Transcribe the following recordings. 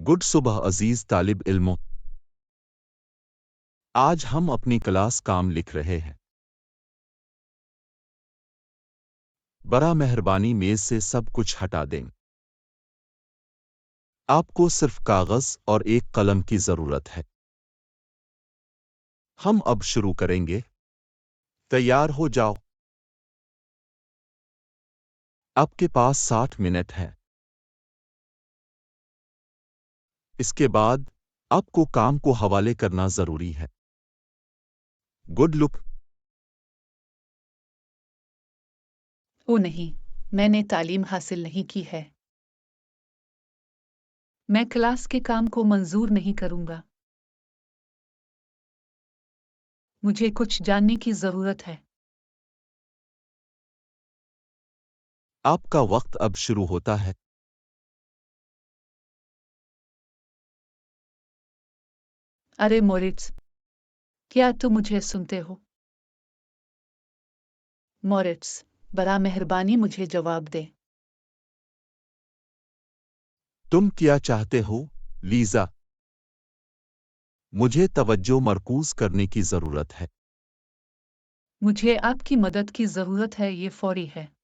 Good सुबह अजीज तालिब इल्मों। आज हम अपनी क्लास काम लिख रहे हैं। बड़ा मेहरबानी मेज से सब कुछ हटा दें। आपको सिर्फ कागज और एक कलम की जरूरत है। हम अब शुरू करेंगे। तैयार हो जाओ। आपके पास 60 मिनट है। इसके बाद आपको काम को हवाले करना जरूरी है। Good look. ओ नहीं, मैंने तालीम हासिल नहीं की है। मैं क्लास के काम को मंजूर नहीं करूंगा। मुझे कुछ जानने की जरूरत है। आपका वक्त अब शुरू होता है। अरे मोरिट्स, क्या तुम मुझे सुनते हो? मोरिट्स, बड़ा मेहरबानी मुझे जवाब दे। तुम क्या चाहते हो, लीजा? मुझे तवज्जो मरकूज करने की जरूरत है। मुझे आपकी मदद की जरूरत है, ये फौरी है।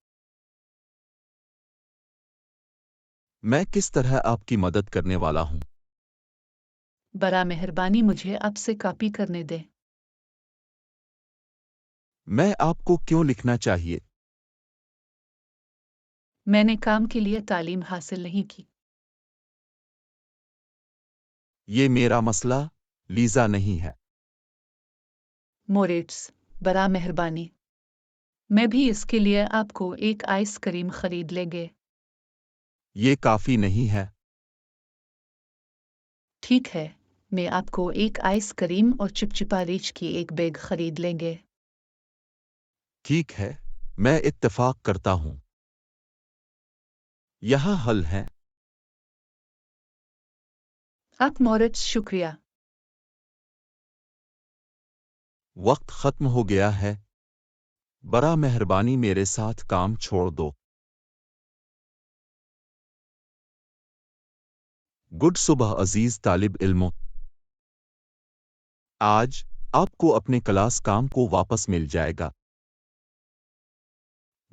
मैं किस तरह आपकी मदद करने वाला हूं? बड़ा मेहरबानी मुझे आपसे कॉपी करने दे। मैं आपको क्यों लिखना चाहिए? मैंने काम के लिए तालीम हासिल नहीं की। ये मेरा मसला, लीजा नहीं है। मोरिट्स, बड़ा मेहरबानी। मैं भी इसके लिए आपको एक आइसक्रीम खरीद लेंगे। ये काफी नहीं है। ठीक है, मैं आपको एक आइसक्रीम और चिपचिपा रिच की एक बैग खरीद लेंगे। ठीक है, मैं इत्तेफाक करता हूं। यह हल है। आप मोरिट्स, शुक्रिया। वक्त खत्म हो गया है। बड़ा मेहरबानी मेरे साथ काम छोड़ दो। गुड सुबह अजीज तालिब इल्मों। आज आपको अपने क्लास काम को वापस मिल जाएगा।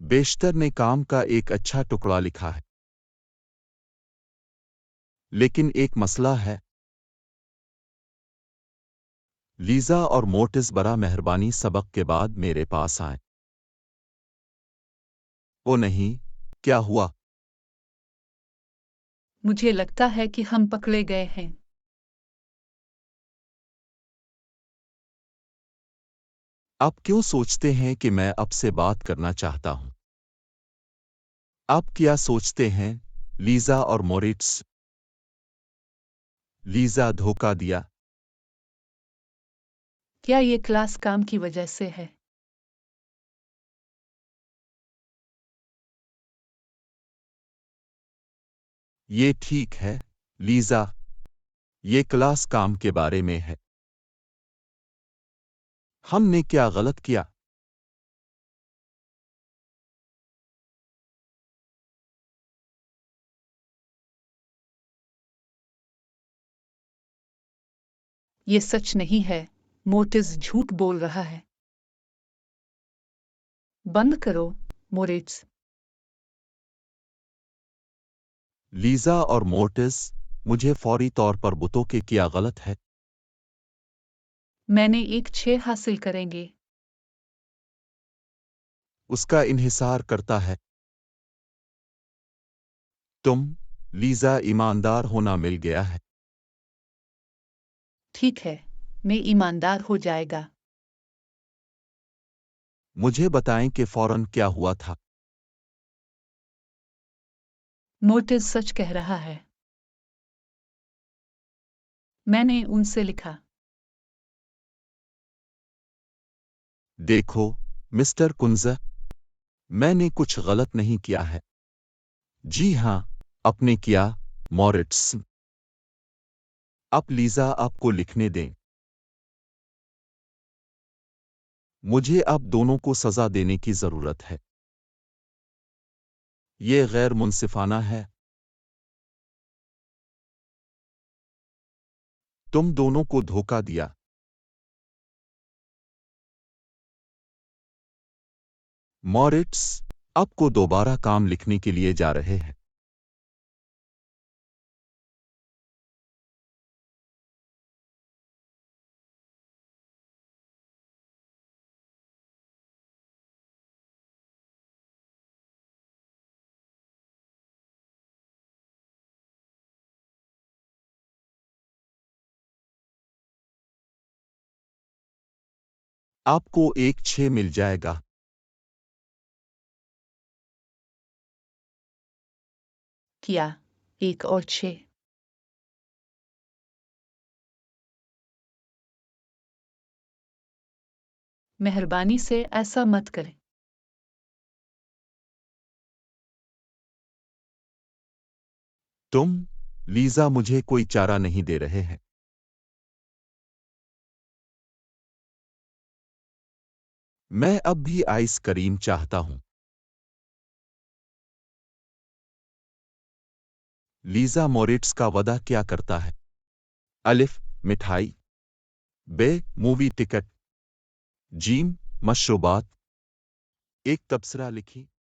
बेशतर ने काम का एक अच्छा टुकड़ा लिखा है। लेकिन एक मसला है। लीजा और मोटिस बड़ा मेहरबानी सबक के बाद मेरे पास आए। ओ नहीं, क्या हुआ? मुझे लगता है कि हम पकड़े गए हैं। आप क्यों सोचते हैं कि मैं आपसे बात करना चाहता हूं? आप क्या सोचते हैं, लीजा और मोरिट्स? लीजा धोखा दिया। क्या ये क्लास काम की वजह से है? ये ठीक है, लीजा। ये क्लास काम के बारे में है। हमने क्या गलत किया? ये सच नहीं है। मोटिस झूठ बोल रहा है। बंद करो, मोरिट्स। लीजा और मोर्टिस, मुझे फौरी तौर पर बुतो के क्या गलत है? मैंने एक 6 हासिल करेंगे। उसका इन्हिसार करता है। तुम, लीजा, ईमानदार होना मिल गया है। ठीक है, मैं ईमानदार हो जाएगा। मुझे बताएं कि फौरन क्या हुआ था। मोटिस सच कह रहा है। मैंने उनसे लिखा। देखो, मिस्टर कुंज़, मैंने कुछ गलत नहीं किया है। जी हाँ, आपने किया, मॉरिट्स। अब लीजा आपको लिखने दें। मुझे आप दोनों को सजा देने की जरूरत है। ये गैर मुंसिफाना है। तुम दोनों को धोखा दिया। मॉरिट्स, आपको दोबारा काम लिखने के लिए जा रहे हैं। आपको एक 6 मिल जाएगा। क्या 1 और 6? मेहरबानी से ऐसा मत करें। तुम, लीजा, मुझे कोई चारा नहीं दे रहे हैं। मैं अब भी आइसक्रीम चाहता हूं। लीजा मोरिट्स का वादा क्या करता है? अलिफ, मिठाई। बे, मूवी टिकट। जीम, मशरूबात। एक तबसरा लिखी।